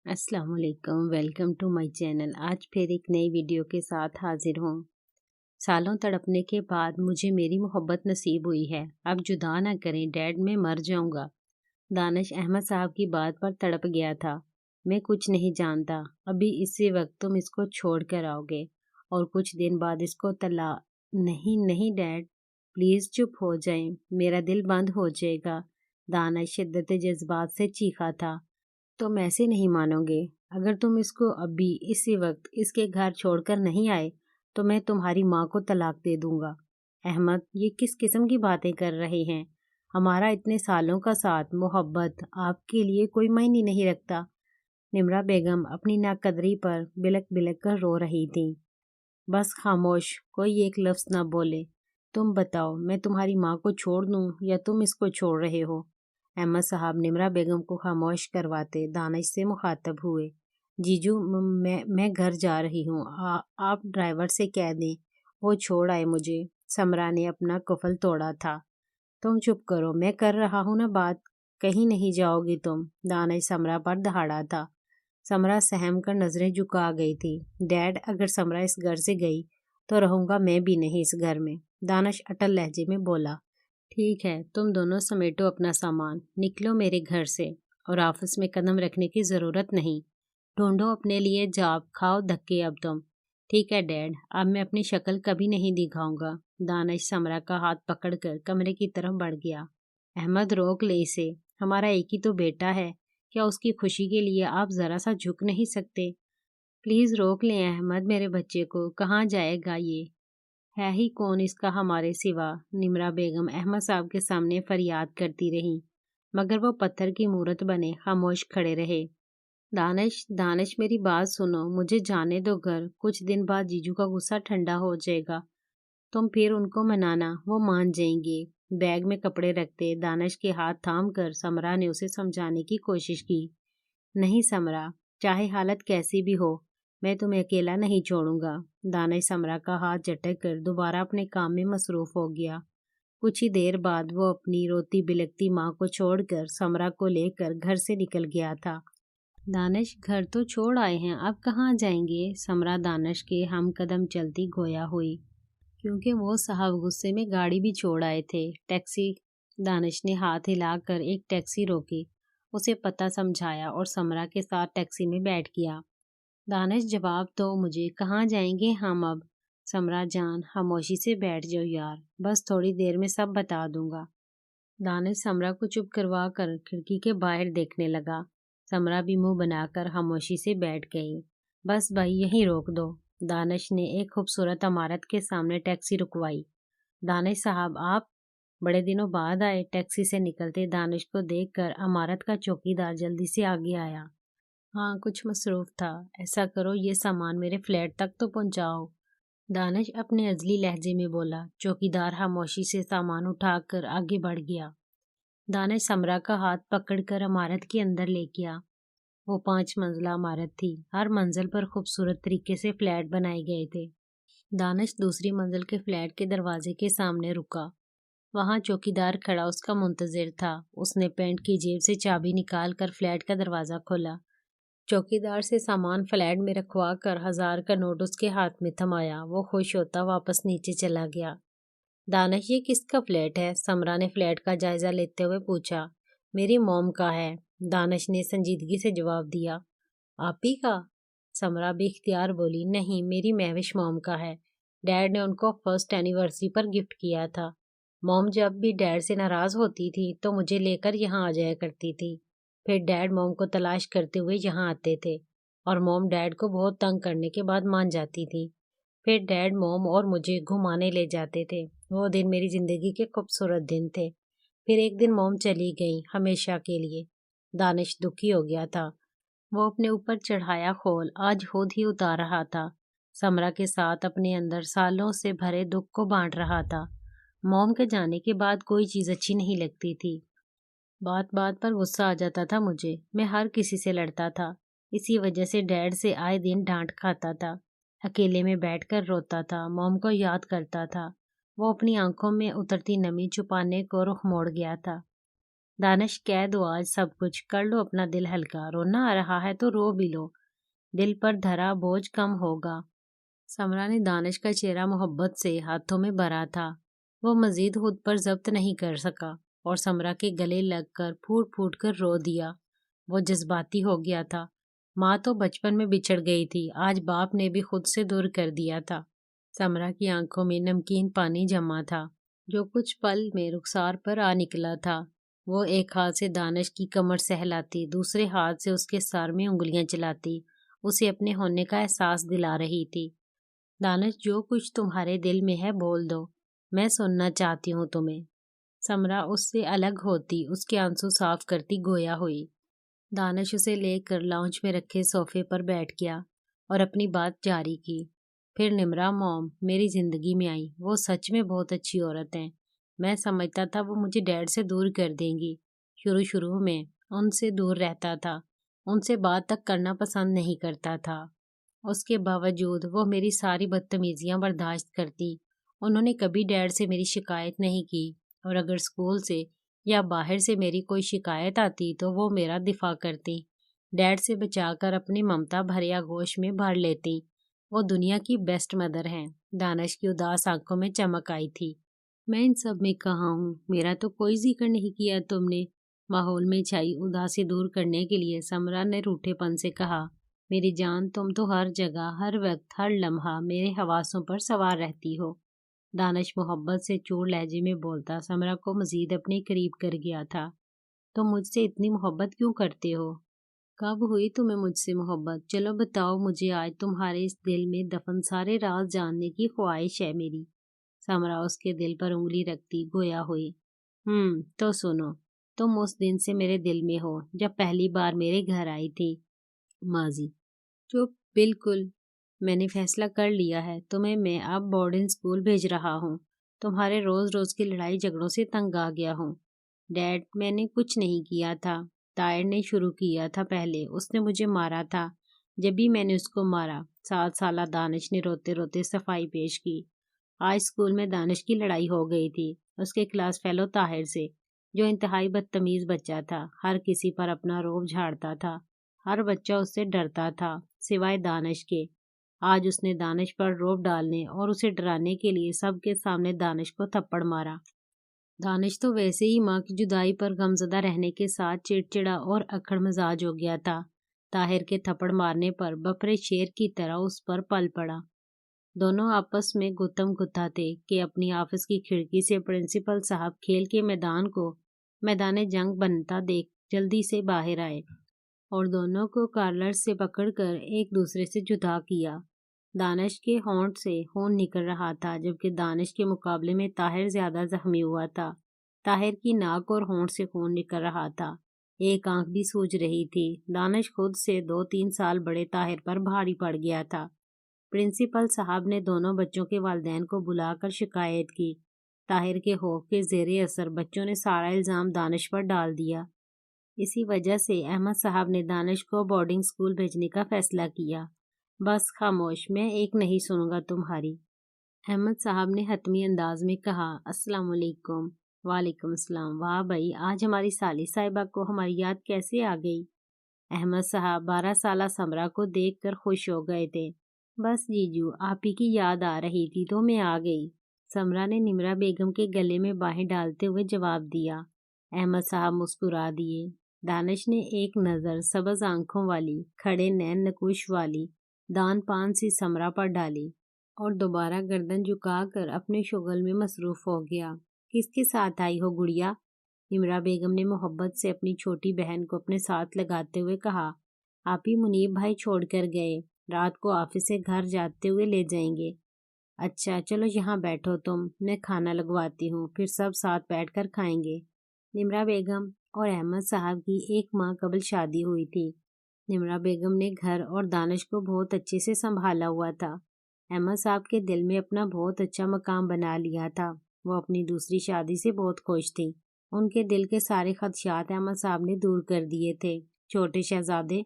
अस्सलाम वालेकुम। Welcome to my channel. आज फिर एक नई वीडियो के साथ हाजिर हूँ। सालों तड़पने के बाद मुझे मेरी मोहब्बत नसीब हुई है। अब जुदा ना करें डैड, मैं मर जाऊंगा। दानिश अहमद साहब की बात पर तड़प गया था। मैं कुछ नहीं जानता, अभी इसी वक्त तुम इसको छोड़ कर आओगे और कुछ दिन बाद इसको तला। नहीं नहीं डैड, प्लीज चुप हो जाएं, मेरा दिल बंद हो जाएगा। दानिश शिद्दत जज्बात से चीखा था। तुम ऐसे नहीं मानोगे। अगर तुम इसको अभी इसी वक्त इसके घर छोड़कर नहीं आए तो मैं तुम्हारी माँ को तलाक दे दूंगा। अहमद, ये किस किस्म की बातें कर रहे हैं? हमारा इतने सालों का साथ, मोहब्बत आपके लिए कोई मायने नहीं रखता। निम्रा बेगम अपनी नाकदरी पर बिलक बिलक कर रो रही थी। बस खामोश, कोई एक लफ्ज ना बोले। तुम बताओ, मैं तुम्हारी माँ को छोड़ दूं या तुम इसको छोड़ रहे हो? अहमद साहब निम्रा बेगम को खामोश करवाते दानिश से मुखातब हुए। जीजू, मैं घर जा रही हूँ। आप ड्राइवर से कह दें वो छोड़ आए मुझे। समरा ने अपना कुफल तोड़ा था। तुम चुप करो, मैं कर रहा हूँ ना बात। कहीं नहीं जाओगी तुम। दानिश समरा पर दहाड़ा था। समरा सहम कर नजरें झुका गई थी। डैड, अगर समरा इस घर से गई तो रहूंगा मैं भी नहीं इस घर में। दानिश अटल लहजे में बोला। ठीक है, तुम दोनों समेटो अपना सामान, निकलो मेरे घर से, और ऑफिस में कदम रखने की जरूरत नहीं। ढूंढो अपने लिए जॉब, खाओ धक्के अब तुम। ठीक है डैड, अब मैं अपनी शक्ल कभी नहीं दिखाऊंगा। दानिश समरा का हाथ पकड़कर कमरे की तरफ बढ़ गया। अहमद, रोक ले इसे, हमारा एक ही तो बेटा है। क्या उसकी खुशी के लिए आप जरा सा झुक नहीं सकते? प्लीज रोक लें अहमद मेरे बच्चे को, कहाँ जाएगा ये? है ही कौन इसका हमारे सिवा? निम्रा बेगम अहमद साहब के सामने फरियाद करती रही, मगर वो पत्थर की मूरत बने खामोश खड़े रहे। दानिश, दानिश मेरी बात सुनो, मुझे जाने दो घर। कुछ दिन बाद जीजू का गुस्सा ठंडा हो जाएगा, तुम फिर उनको मनाना, वो मान जाएंगे। बैग में कपड़े रखते दानिश के हाथ थाम कर समरा ने उसे समझाने की कोशिश की। नहीं समरा, चाहे हालत कैसी भी हो, मैं तुम्हें अकेला नहीं छोड़ूंगा। दानिश समरा का हाथ झटक कर दोबारा अपने काम में मसरूफ हो गया। कुछ ही देर बाद वो अपनी रोती बिलखती माँ को छोड़कर समरा को लेकर घर से निकल गया था। दानिश, घर तो छोड़ आए हैं, अब कहाँ जाएंगे? समरा दानिश के हम कदम चलती गोया हुई, क्योंकि वो साहब गुस्से में गाड़ी भी छोड़ आए थे। टैक्सी? दानिश ने हाथ हिलाकर एक टैक्सी रोकी, उसे पता समझाया और समरा के साथ टैक्सी में बैठ गया। दानिश, जवाब दो मुझे, कहाँ जाएंगे हम अब? समरा जान, खामोशी से बैठ जाओ यार, बस थोड़ी देर में सब बता दूंगा। दानिश समरा को चुप करवा कर खिड़की के बाहर देखने लगा। समरा भी मुंह बनाकर खामोशी से बैठ गई। बस भाई, यहीं रोक दो। दानिश ने एक खूबसूरत इमारत के सामने टैक्सी रुकवाई। दानिश साहब, आप बड़े दिनों बाद आए। टैक्सी से निकलते दानिश को देखकर इमारत का चौकीदार जल्दी से आगे आया। हाँ, कुछ मसरूफ था। ऐसा करो, ये सामान मेरे फ्लैट तक तो पहुंचाओ। दानिश अपने अजली लहजे में बोला। चौकीदार खामोशी से सामान उठाकर आगे बढ़ गया। दानिश समरा का हाथ पकड़कर इमारत के अंदर ले गया। वो 5 मंजिला इमारत थी। हर मंजिल पर खूबसूरत तरीके से फ्लैट बनाए गए थे। दानिश दूसरी मंजिल के फ्लैट के दरवाजे के सामने रुका। वहां चौकीदार खड़ा उसका मुंतजिर था। उसने पैंट की जेब से चाबी निकाल कर फ्लैट का दरवाजा खोला। चौकीदार से सामान फ्लैट में रखवा कर 1000 का नोट उसके हाथ में थमाया। वो खुश होता वापस नीचे चला गया। दानिश, ये किसका फ्लैट है? समरा ने फ्लैट का जायजा लेते हुए पूछा। मेरी मॉम का है, दानिश ने संजीदगी से जवाब दिया। आप ही का? समरा बेख्तियार बोली। नहीं, मेरी महविश मॉम का है। डैड ने उनको फर्स्ट एनिवर्सरी पर गिफ्ट किया था। मॉम जब भी डैड से नाराज होती थी तो मुझे लेकर यहाँ आ जाया करती थी। फिर डैड मॉम को तलाश करते हुए यहाँ आते थे और मॉम डैड को बहुत तंग करने के बाद मान जाती थी। फिर डैड मॉम और मुझे घुमाने ले जाते थे। वो दिन मेरी जिंदगी के खूबसूरत दिन थे। फिर एक दिन मॉम चली गई, हमेशा के लिए। दानिश दुखी हो गया था। वो अपने ऊपर चढ़ाया खोल आज खुद ही उतार रहा था। समरा के साथ अपने अंदर सालों से भरे दुख को बांट रहा था। मॉम के जाने के बाद कोई चीज अच्छी नहीं लगती थी। बात बात पर गुस्सा आ जाता था मुझे। मैं हर किसी से लड़ता था। इसी वजह से डैड से आए दिन डांट खाता था। अकेले में बैठकर रोता था, मॉम को याद करता था। वो अपनी आंखों में उतरती नमी छुपाने को रुख मोड़ गया था। دانش کہہ دو آج سب کچھ، کر لو اپنا دل ہلکا، رونا آ رہا ہے تو رو بھی لو، دل پر دھرا بوجھ کم ہوگا۔ سمرا نے دانش کا چہرہ محبت سے ہاتھوں میں بھرا تھا، وہ مزید خود پر ضبط نہیں کر سکا اور سمرا کے گلے لگ کر پھوٹ پھوٹ کر رو دیا۔ وہ جذباتی ہو گیا تھا، ماں تو بچپن میں بچھڑ گئی تھی، آج باپ نے بھی خود سے دور کر دیا تھا۔ سمرا کی آنکھوں میں نمکین پانی جمع تھا، جو کچھ پل میں رخسار پر آ نکلا تھا۔ وہ ایک ہاتھ سے دانش کی کمر سہلاتی، دوسرے ہاتھ سے اس کے سر میں انگلیاں چلاتی، اسے اپنے ہونے کا احساس دلا رہی تھی۔ دانش، جو کچھ تمہارے دل میں ہے بول دو، میں سننا چاہتی ہوں تمہیں۔ سمرا اس سے الگ ہوتی، اس کے آنسو صاف کرتی گویا ہوئی۔ دانش اسے لے کر لاؤنج میں رکھے صوفے پر بیٹھ گیا اور اپنی بات جاری کی۔ پھر نمرا موم میری زندگی میں آئی، وہ سچ میں بہت اچھی عورت ہیں، میں سمجھتا تھا وہ مجھے ڈیڈ سے دور کر دیں گی، شروع میں ان سے دور رہتا تھا، ان سے بات تک کرنا پسند نہیں کرتا تھا، اس کے باوجود وہ میری ساری بدتمیزیاں برداشت کرتی، انہوں نے کبھی ڈیڈ سے میری شکایت نہیں کی، اور اگر اسکول سے یا باہر سے میری کوئی شکایت آتی تو وہ میرا دفاع کرتی، ڈیڈ سے بچا کر اپنی ممتا بھرے آغوش میں بھر لیتی، وہ دنیا کی بیسٹ مدر ہیں۔ دانش کی اداس آنکھوں میں چمک آئی تھی۔ میں ان سب میں کہاں ہوں، میرا تو کوئی ذکر نہیں کیا تم نے۔ ماحول میں چھائی اداسی دور کرنے کے لیے سمرا نے روٹھے پن سے کہا، میری جان تم تو ہر جگہ ہر وقت ہر لمحہ میرے حواسوں پر سوار رہتی ہو۔ دانش محبت سے چوڑ لہجے میں بولتا سمرا کو مزید اپنے قریب کر گیا تھا۔ تم مجھ سے اتنی محبت کیوں کرتے ہو؟ کب ہوئی تمہیں مجھ سے محبت؟ چلو بتاؤ مجھے، آج تمہارے اس دل میں دفن سارے راز جاننے کی خواہش ہے میری۔ سمرا اس کے دل پر انگلی رکھتی گویا ہوئی۔ تو سنو، تم اس دن سے میرے دل میں ہو جب پہلی بار میرے گھر آئی تھی۔ ماضی۔ چپ، بالکل، میں نے فیصلہ کر لیا ہے، تمہیں میں اب بورڈنگ اسکول بھیج رہا ہوں، تمہارے روز روز کی لڑائی جھگڑوں سے تنگ آ گیا ہوں۔ ڈیڈ، میں نے کچھ نہیں کیا تھا، طاہر نے شروع کیا تھا پہلے، اس نے مجھے مارا تھا، جب بھی میں نے اس کو مارا۔ 7 سالہ دانش نے روتے روتے صفائی پیش کی۔ آج اسکول میں دانش کی لڑائی ہو گئی تھی اس کے کلاس فیلو طاہر سے، جو انتہائی بدتمیز بچہ تھا، ہر کسی پر اپنا روب جھاڑتا تھا، ہر بچہ اس سے ڈرتا تھا سوائے دانش کے۔ آج اس نے دانش پر روب ڈالنے اور اسے ڈرانے کے لیے سب کے سامنے دانش کو تھپڑ مارا۔ دانش تو ویسے ہی ماں کی جدائی پر غمزدہ رہنے کے ساتھ چڑچڑا اور اکھڑ مزاج ہو گیا تھا، طاہر کے تھپڑ مارنے پر بپرے شیر کی طرح اس پر پل پڑا۔ دونوں آپس میں گتم گتھا تھے کہ اپنی آفس کی کھڑکی سے پرنسپل صاحب کھیل کے میدان کو میدان جنگ بنتا دیکھ جلدی سے باہر آئے اور دونوں کو کالر سے پکڑ کر ایک دوسرے سے جدا کیا۔ دانش کے ہونٹ سے خون نکل رہا تھا، جبکہ دانش کے مقابلے میں طاہر زیادہ زخمی ہوا تھا۔ طاہر کی ناک اور ہونٹ سے خون نکل رہا تھا، ایک آنکھ بھی سوج رہی تھی۔ دانش خود سے 2-3 سال بڑے طاہر پر بھاری پڑ گیا تھا۔ پرنسپل صاحب نے دونوں بچوں کے والدین کو بلا کر شکایت کی۔ طاہر کے خوف کے زیر اثر بچوں نے سارا الزام دانش پر ڈال دیا۔ اسی وجہ سے احمد صاحب نے دانش کو بورڈنگ اسکول بھیجنے کا فیصلہ کیا۔ بس خاموش، میں ایک نہیں سنوں گا تمہاری۔ احمد صاحب نے حتمی انداز میں کہا، السلام علیکم۔ وعلیکم السلام۔ واہ بھائی، آج ہماری سالی صاحبہ کو ہماری یاد کیسے آ گئی؟ احمد صاحب 12 سالہ سمرا کو دیکھ کر خوش ہو گئے تھے۔ بس جیجو، آپ ہی کی یاد آ رہی تھی تو میں آ گئی، سمرا نے نمرا بیگم کے گلے میں باہیں ڈالتے ہوئے جواب دیا۔ احمد صاحب مسکرا دیے۔ دانش نے ایک نظر سبز آنکھوں والی، کھڑے نین نکوش والی، دان پان سی سمرا پر ڈالی اور دوبارہ گردن جھکا کر اپنے شغل میں مصروف ہو گیا۔ کس کے ساتھ آئی ہو گڑیا؟ نمرا بیگم نے محبت سے اپنی چھوٹی بہن کو اپنے ساتھ لگاتے ہوئے کہا، آپ ہی منیب بھائی چھوڑ کر گئے، رات کو آفس سے گھر جاتے ہوئے لے جائیں گے۔ اچھا چلو یہاں بیٹھو تم، میں کھانا لگواتی ہوں، پھر سب ساتھ بیٹھ کر کھائیں گے۔ نمرا بیگم اور احمد صاحب کی 1 ماہ قبل شادی ہوئی تھی۔ نمرا بیگم نے گھر اور دانش کو بہت اچھے سے سنبھالا ہوا تھا۔ احمد صاحب کے دل میں اپنا بہت اچھا مقام بنا لیا تھا، وہ اپنی دوسری شادی سے بہت خوش تھی۔ ان کے دل کے سارے خدشات احمد صاحب نے دور کر دیے تھے۔ چھوٹے شہزادے،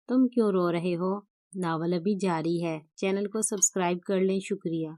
تم کیوں رو رہے ہو؟ ناول ابھی جاری ہے، چینل کو سبسکرائب کر لیں۔ شکریہ۔